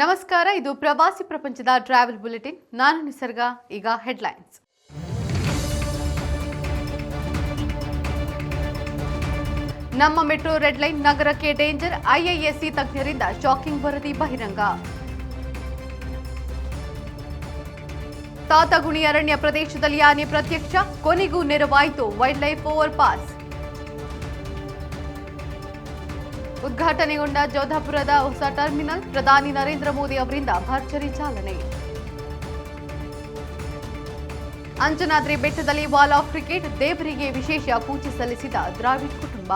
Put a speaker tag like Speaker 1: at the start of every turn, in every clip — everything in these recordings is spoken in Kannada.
Speaker 1: ನಮಸ್ಕಾರ, ಇದು ಪ್ರವಾಸಿ ಪ್ರಪಂಚದ ಟ್ರಾವೆಲ್ ಬುಲೆಟಿನ್. ನಾನು ನಿಸರ್ಗ. ಈಗ ಹೆಡ್ಲೈನ್ಸ್. ನಮ್ಮ ಮೆಟ್ರೋ ರೆಡ್ ಲೈನ್ ನಗರಕ್ಕೆ ಡೇಂಜರ್, ಐಐಎಸ್ಸಿ ತಜ್ಞರಿಂದ ಶಾಕಿಂಗ್ ವರದಿ ಬಹಿರಂಗ. ತಾತಗುಣಿ ಅರಣ್ಯ ಪ್ರದೇಶದಲ್ಲಿ ಆನೆ ಪ್ರತ್ಯಕ್ಷ, ಕೊನೆಗೂ ನೆರವಾಯಿತು ವೈಲ್ಡ್ ಲೈಫ್ ಓವರ್ ಪಾಸ್. ಉದ್ಘಾಟನೆಗೊಂಡ ಜೋಧಪುರದ ಹೊಸ ಟರ್ಮಿನಲ್, ಪ್ರಧಾನಿ ನರೇಂದ್ರ ಮೋದಿ ಅವರಿಂದ ಭರ್ಜರಿ ಚಾಲನೆ. ಅಂಜನಾದ್ರಿ ಬೆಟ್ಟದಲ್ಲಿ ವಾಲ್ ಆಫ್ ಕ್ರಿಕೆಟ್, ದೇವರಿಗೆ ವಿಶೇಷ ಪೂಜೆ ಸಲ್ಲಿಸಿದ ದ್ರಾವಿಡ್ ಕುಟುಂಬ.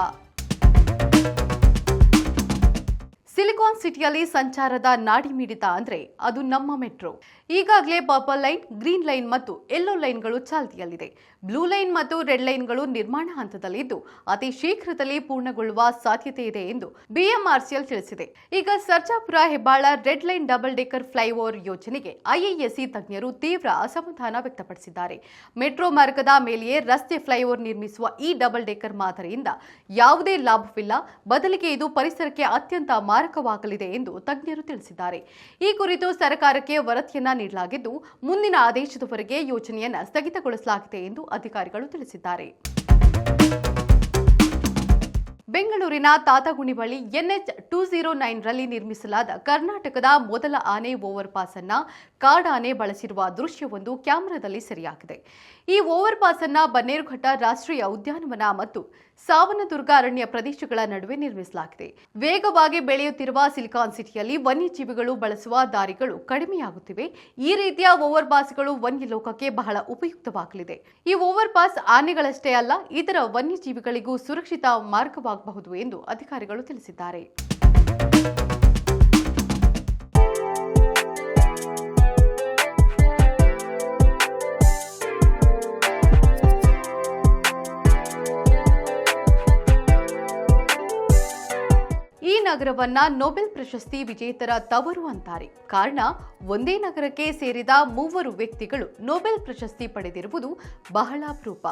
Speaker 1: ಸಿಲಿಕಾನ್ ಸಿಟಿಯಲ್ಲಿ ಸಂಚಾರದ ನಾಡಿ ಮಿಡಿತ ಅಂದ್ರೆ ಅದು ನಮ್ಮ ಮೆಟ್ರೋ. ಈಗಾಗಲೇ ಪರ್ಪಲ್ ಲೈನ್, ಗ್ರೀನ್ ಲೈನ್ ಮತ್ತು ಯೆಲ್ಲೋ ಲೈನ್ಗಳು ಚಾಲ್ತಿಯಲ್ಲಿದೆ. ಬ್ಲೂ ಲೈನ್ ಮತ್ತು ರೆಡ್ ಲೈನ್ಗಳು ನಿರ್ಮಾಣ ಹಂತದಲ್ಲಿದ್ದು ಅತಿ ಶೀಘ್ರದಲ್ಲಿ ಪೂರ್ಣಗೊಳ್ಳುವ ಸಾಧ್ಯತೆ ಇದೆ ಎಂದು ಬಿಎಂಆರ್ಸಿಎಲ್ ತಿಳಿಸಿದೆ. ಈಗ Sarjapur Hebbal red line double decker flyover ಯೋಜನೆಗೆ ಐಐಎಸ್ಸಿ ತಜ್ಞರು ತೀವ್ರ ಅಸಮಾಧಾನ ವ್ಯಕ್ತಪಡಿಸಿದ್ದಾರೆ. ಮೆಟ್ರೋ ಮಾರ್ಗದ ಮೇಲೆಯೇ ರಸ್ತೆ ಫ್ಲೈಓವರ್ ನಿರ್ಮಿಸುವ ಈ ಡಬಲ್ ಡೆಕರ್ ಮಾದರಿಯಿಂದ ಯಾವುದೇ ಲಾಭವಿಲ್ಲ, ಬದಲಿಗೆ ಇದು ಪರಿಸರಕ್ಕೆ ಅತ್ಯಂತ ಮಾರಕವಾಗಲಿದೆ ಎಂದು ತಜ್ಞರು ತಿಳಿಸಿದ್ದಾರೆ. ಈ ಕುರಿತು ಸರ್ಕಾರಕ್ಕೆ ವರದಿಯನ್ನ ನೀಡಲಾಗಿದ್ದು ಮುಂದಿನ ಆದೇಶದವರೆಗೆ ಯೋಜನೆಯನ್ನು ಸ್ಥಗಿತಗೊಳಿಸಲಾಗಿದೆ ಎಂದು ಅಧಿಕಾರಿಗಳು ತಿಳಿಸಿದ್ದಾರೆ. ಬೆಂಗಳೂರಿನ ತಾತಗುಣಿ ಬಳಿ ಎನ್ಎಚ್ 209 ರಲ್ಲಿ ನಿರ್ಮಿಸಲಾದ ಕರ್ನಾಟಕದ ಮೊದಲ ಆನೆ ಓವರ್ ಪಾಸ್ ಅನ್ನ ಕಾಡಾನೆ ಬಳಸಿರುವ ದೃಶ್ಯವೊಂದು ಕ್ಯಾಮೆರಾದಲ್ಲಿ ಸೆರೆಯಾಗಿದೆ. ಈ ಓವರ್ ಪಾಸ್ ಅನ್ನ ಬನ್ನೇರುಘಟ್ಟ ರಾಷ್ಟ್ರೀಯ ಉದ್ಯಾನವನ ಮತ್ತು ಸಾವನದುರ್ಗ ಅರಣ್ಯ ಪ್ರದೇಶಗಳ ನಡುವೆ ನಿರ್ಮಿಸಲಾಗಿದೆ. ವೇಗವಾಗಿ ಬೆಳೆಯುತ್ತಿರುವ ಸಿಲಿಕಾನ್ ಸಿಟಿಯಲ್ಲಿ ವನ್ಯಜೀವಿಗಳು ಬಳಸುವ ದಾರಿಗಳು ಕಡಿಮೆಯಾಗುತ್ತಿವೆ. ಈ ರೀತಿಯ ಓವರ್ ಪಾಸ್ಗಳು ವನ್ಯ ಲೋಕಕ್ಕೆ ಬಹಳ ಉಪಯುಕ್ತವಾಗಲಿದೆ. ಈ ಓವರ್ ಪಾಸ್ ಆನೆಗಳಷ್ಟೇ ಅಲ್ಲ, ಇತರ ವನ್ಯಜೀವಿಗಳಿಗೂ ಸುರಕ್ಷಿತ ಮಾರ್ಗವಾಗಬಹುದು ಎಂದು ಅಧಿಕಾರಿಗಳು ತಿಳಿಸಿದ್ದಾರೆ. ಈ ನಗರವನ್ನ ನೊಬೆಲ್ ಪ್ರಶಸ್ತಿ ವಿಜೇತರ ತವರು ಅಂತಾರೆ. ಕಾರಣ, ಒಂದೇ ನಗರಕ್ಕೆ ಸೇರಿದ 3 ವ್ಯಕ್ತಿಗಳು ನೊಬೆಲ್ ಪ್ರಶಸ್ತಿ ಪಡೆದಿರುವುದು ಬಹಳ ಅಪರೂಪ.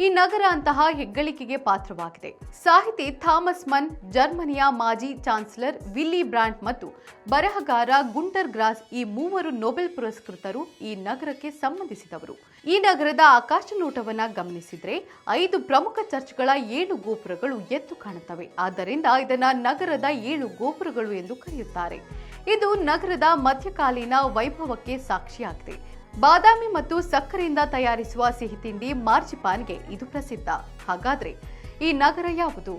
Speaker 1: ಈ ನಗರ ಅಂತಹ ಹೆಗ್ಗಳಿಕೆಗೆ ಪಾತ್ರವಾಗಿದೆ. ಸಾಹಿತಿ ಥಾಮಸ್ ಮನ್, ಜರ್ಮನಿಯ ಮಾಜಿ ಚಾನ್ಸಲರ್ ವಿಲ್ಲಿ ಬ್ರಾಂಟ್ ಮತ್ತು ಬರಹಗಾರ ಗುಂಟರ್ ಗ್ರಾಸ್ ಈ 3 ನೊಬೆಲ್ ಪುರಸ್ಕೃತರು ಈ ನಗರಕ್ಕೆ ಸಂಬಂಧಿಸಿದವರು. ಈ ನಗರದ ಆಕಾಶ ನೋಟವನ್ನ ಗಮನಿಸಿದ್ರೆ 5 ಪ್ರಮುಖ ಚರ್ಚ್ಗಳ 7 ಗೋಪುರಗಳು ಎದ್ದು ಕಾಣುತ್ತವೆ. ಆದ್ದರಿಂದ ಇದನ್ನ ನಗರದ 7 ಗೋಪುರಗಳು ಎಂದು ಕರೆಯುತ್ತಾರೆ. ಇದು ನಗರದ ಮಧ್ಯಕಾಲೀನ ವೈಭವಕ್ಕೆ ಸಾಕ್ಷಿಯಾಗಿದೆ. ಬಾದಾಮಿ ಮತ್ತು ಸಕ್ಕರೆಯಿಂದ ತಯಾರಿಸುವ ಸಿಹಿ ತಿಂಡಿ ಮಾರ್ಜಿಪಾನ್ಗೆ ಇದು ಪ್ರಸಿದ್ಧ. ಹಾಗಾದ್ರೆ ಈ ನಗರ ಯಾವುದು?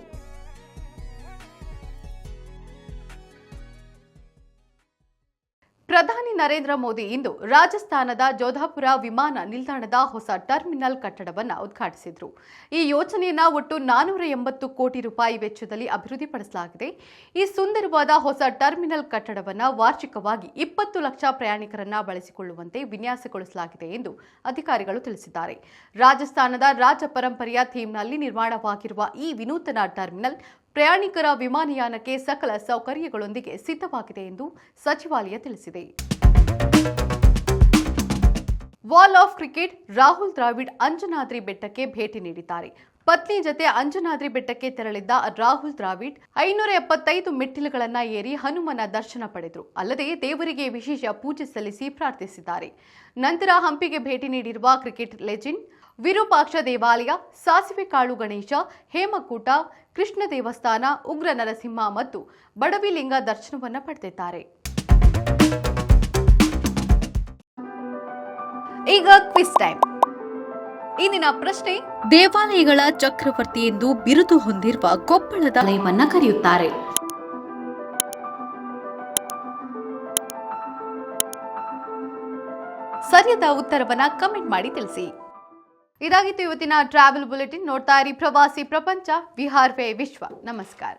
Speaker 1: ಪ್ರಧಾನಿ ನರೇಂದ್ರ ಮೋದಿ ಇಂದು ರಾಜಸ್ಥಾನದ ಜೋಧಪುರ ವಿಮಾನ ನಿಲ್ದಾಣದ ಹೊಸ ಟರ್ಮಿನಲ್ ಕಟ್ಟಡವನ್ನು ಉದ್ಘಾಟಿಸಿದರು. ಈ ಯೋಜನೆಯನ್ನು ಒಟ್ಟು 480 ಕೋಟಿ ರೂಪಾಯಿ ವೆಚ್ಚದಲ್ಲಿ ಅಭಿವೃದ್ಧಿಪಡಿಸಲಾಗಿದೆ. ಈ ಸುಂದರವಾದ ಹೊಸ ಟರ್ಮಿನಲ್ ಕಟ್ಟಡವನ್ನು ವಾರ್ಷಿಕವಾಗಿ 20 ಲಕ್ಷ ಪ್ರಯಾಣಿಕರನ್ನ ಬಳಸಿಕೊಳ್ಳುವಂತೆ ವಿನ್ಯಾಸಗೊಳಿಸಲಾಗಿದೆ ಎಂದು ಅಧಿಕಾರಿಗಳು ತಿಳಿಸಿದ್ದಾರೆ. ರಾಜಸ್ಥಾನದ ರಾಜ ಪರಂಪರೆಯ ಥೀಮ್ನಲ್ಲಿ ನಿರ್ಮಾಣವಾಗಿರುವ ಈ ವಿನೂತನ ಟರ್ಮಿನಲ್ ಪ್ರಯಾಣಿಕರ ವಿಮಾನಯಾನಕ್ಕೆ ಸಕಲ ಸೌಕರ್ಯಗಳೊಂದಿಗೆ ಸಿದ್ಧವಾಗಿದೆ ಎಂದು ಸಚಿವಾಲಯ ತಿಳಿಸಿದೆ. Wall of cricket, Rahul Dravid Anjanadri ಬೆಟ್ಟಕ್ಕೆ ಭೇಟಿ ನೀಡಿದ್ದಾರೆ. ಪತ್ನಿ ಜತೆ ಅಂಜನಾದ್ರಿ ಬೆಟ್ಟಕ್ಕೆ ತೆರಳಿದ್ದ ರಾಹುಲ್ ದ್ರಾವಿಡ್ 575 ಮೆಟ್ಟಿಲುಗಳನ್ನು ಏರಿ ಹನುಮನ ದರ್ಶನ ಪಡೆದರು. ಅಲ್ಲದೆ ದೇವರಿಗೆ ವಿಶೇಷ ಪೂಜೆ ಸಲ್ಲಿಸಿ ಪ್ರಾರ್ಥಿಸಿದ್ದಾರೆ. ನಂತರ ಹಂಪಿಗೆ ಭೇಟಿ ನೀಡಿರುವ ಕ್ರಿಕೆಟ್ ಲೆಜೆಂಡ್ ವಿರೂಪಾಕ್ಷ ದೇವಾಲಯ, ಸಾಸಿವೆ ಕಾಳು ಗಣೇಶ, ಹೇಮಕೂಟ, ಕೃಷ್ಣ ದೇವಸ್ಥಾನ, ಉಗ್ರ ನರಸಿಂಹ ಮತ್ತು ಬಡವಿಲಿಂಗ ದರ್ಶನವನ್ನ ಪಡೆದಿದ್ದಾರೆ. ಈಗ ಕ್ವಿಜ್ ಟೈಮ್. ಇಂದಿನ ಪ್ರಶ್ನೆ: ದೇವಾಲಯಗಳ ಚಕ್ರವರ್ತಿ ಎಂದು ಬಿರುದು ಹೊಂದಿರುವ ಕೊಪ್ಪಳದ ಆಲಯವನ್ನ ಕರೆಯುತ್ತಾರೆ. ಸರಿಯಾದ ಉತ್ತರವನ್ನ ಕಮೆಂಟ್ ಮಾಡಿ ತಿಳಿಸಿ. ಇದಾಗಿತ್ತು ಇವತ್ತಿನ ಟ್ರಾವೆಲ್ ಬುಲೆಟಿನ್. ನೋಡ್ತಾ ಇರಿ ಪ್ರವಾಸಿ ಪ್ರಪಂಚ, ವಿಹಾರ್ವೇ ವಿಶ್ವ. ನಮಸ್ಕಾರ.